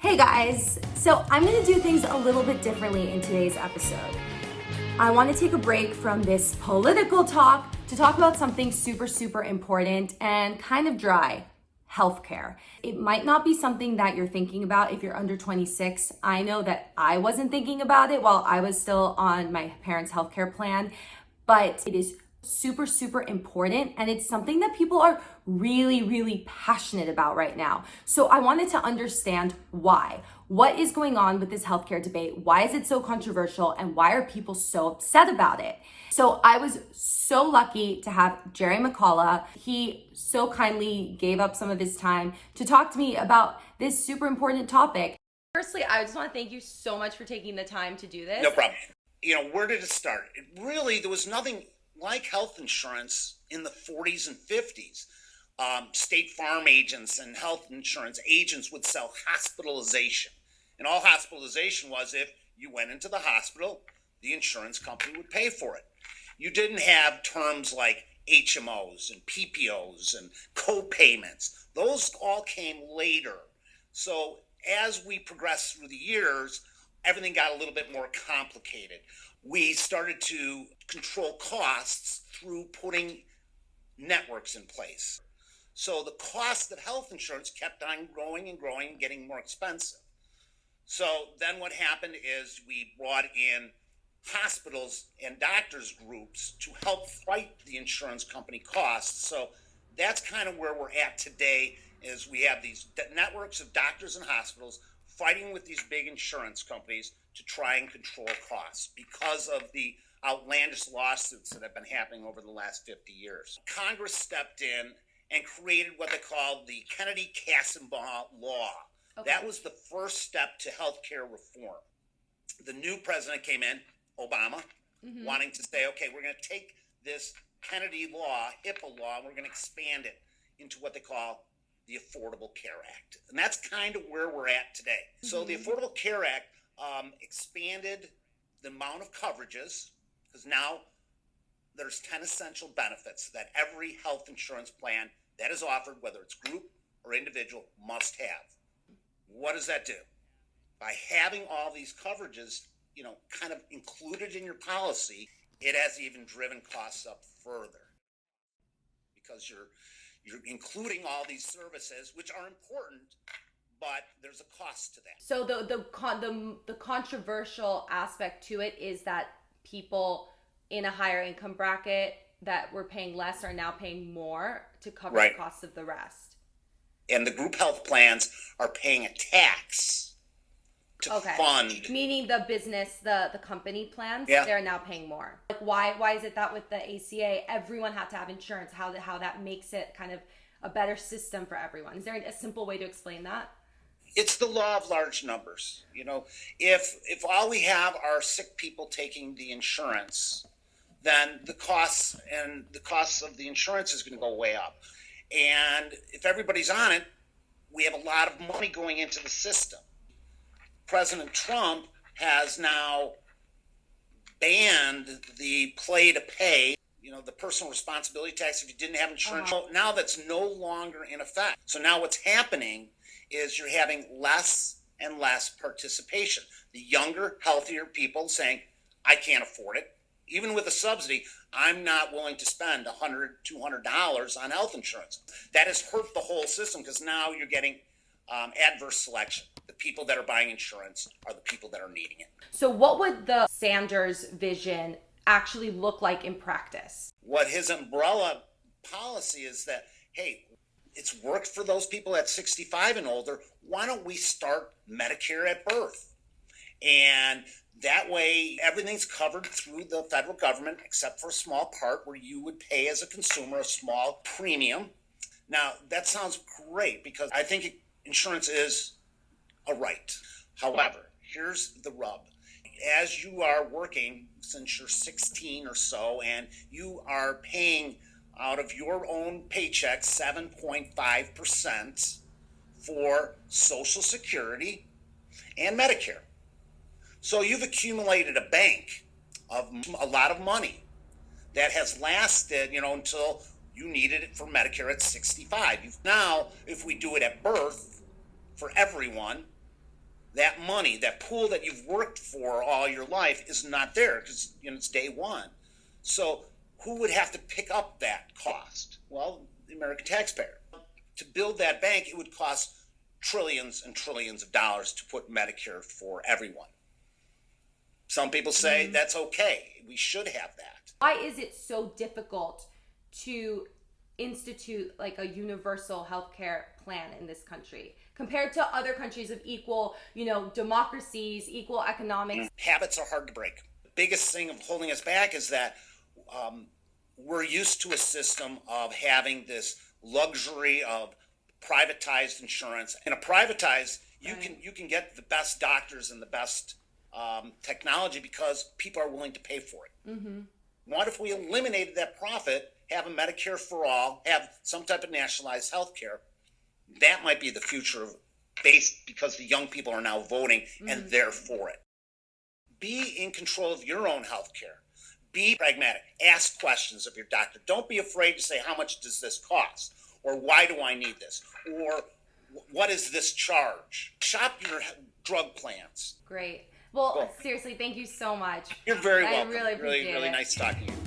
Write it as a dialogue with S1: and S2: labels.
S1: Hey guys, so I'm going to do things a little bit differently in today's episode. I want to take a break from this political talk to talk about something super important and kind of dry, healthcare. It might not be something that you're thinking about if you're under 26. I know that I wasn't thinking about it while I was still on my parents' healthcare plan, but it is super important, and it's something that people are really passionate about right now. So I wanted to understand why. What is going on with this healthcare debate? Why is it so controversial, and why are people so upset about it? So I was so lucky to have Jerry McCullough. He so kindly gave up some of his time to talk to me about this super important topic. Firstly, I just want to thank you so much for taking the time to do this.
S2: No problem. Where did it start? There was nothing like health insurance in the 40s and 50s. State farm agents and health insurance agents would sell hospitalization. And all hospitalization was if you went into the hospital, the insurance company would pay for it. You didn't have terms like HMOs and PPOs and co-payments. Those all came later. So as we progressed through the years, everything got a little bit more complicated. We started to control costs through putting networks in place. So the cost of health insurance kept on growing and getting more expensive. So then what happened is we brought in hospitals and doctors groups to help fight the insurance company costs. So that's kind of where we're at today, is we have these networks of doctors and hospitals fighting with these big insurance companies to try and control costs because of the outlandish lawsuits that have been happening over the last 50 years. Congress stepped in and created what they called the Kennedy-Kassenbaugh law. Okay. That was the first step to healthcare reform. The new president came in, Obama, wanting to say, okay, we're going to take this Kennedy law, HIPAA law, and we're going to expand it into what they call the Affordable Care Act. And that's kind of where we're at today. So the Affordable Care Act expanded the amount of coverages, because now there's 10 essential benefits that every health insurance plan that is offered, whether it's group or individual, must have. What does that do? By having all these coverages, kind of included in your policy, it has even driven costs up further, because you're including all these services, which are important, but there's a cost to that.
S1: So the controversial aspect to it is that people in a higher income bracket that were paying less are now paying more to cover the costs of the rest.
S2: And the group health plans are paying a tax to fund.
S1: Meaning the business, the company plans, they're now paying more. Like why is it that with the ACA, everyone had to have insurance? How that makes it kind of a better system for everyone? Is there a simple way to explain that?
S2: It's the law of large numbers. If all we have are sick people taking the insurance, then the costs of the insurance is going to go way up. And if everybody's on it, we have a lot of money going into the system. President Trump has now banned the play to pay, the personal responsibility tax if you didn't have insurance. Now that's no longer in effect. So now what's happening is you're having less and less participation. The younger, healthier people saying, I can't afford it. Even with a subsidy, I'm not willing to spend $100, $200 on health insurance. That has hurt the whole system, because now you're getting adverse selection. The people that are buying insurance are the people that are needing it.
S1: So what would the Sanders vision actually look like in practice?
S2: What his umbrella policy is that, hey, it's worked for those people at 65 and older. Why don't we start Medicare at birth? And that way, everything's covered through the federal government, except for a small part where you would pay as a consumer a small premium. Now, that sounds great, because I think insurance is a right. However, here's the rub. As you are working since you're 16 or so, and you are paying out of your own paycheck 7.5% for Social Security and Medicare. So you've accumulated a bank of a lot of money that has lasted, until you needed it for Medicare at 65. Now, if we do it at birth for everyone, that money, that pool that you've worked for all your life is not there because it's day one. So who would have to pick up that cost? Well, the American taxpayer. To build that bank, it would cost trillions and trillions of dollars to put Medicare for everyone. Some people say that's okay. We should have that.
S1: Why is it so difficult to institute like a universal healthcare plan in this country compared to other countries of equal, democracies, equal economics?
S2: Habits are hard to break. The biggest thing of holding us back is that we're used to a system of having this luxury of privatized insurance. In a privatized, you can get the best doctors and the best technology because people are willing to pay for it. Mm-hmm. What if we eliminated that profit, have a Medicare for all, have some type of nationalized health care? That might be the future of because the young people are now voting and they're for it. Be in control of your own health care. Be pragmatic. Ask questions of your doctor. Don't be afraid to say, how much does this cost? Or why do I need this? Or what is this charge? Shop your drug plans.
S1: Great. Well, seriously, thank you so much.
S2: You're very welcome.
S1: I really appreciate it.
S2: Really nice talking to you.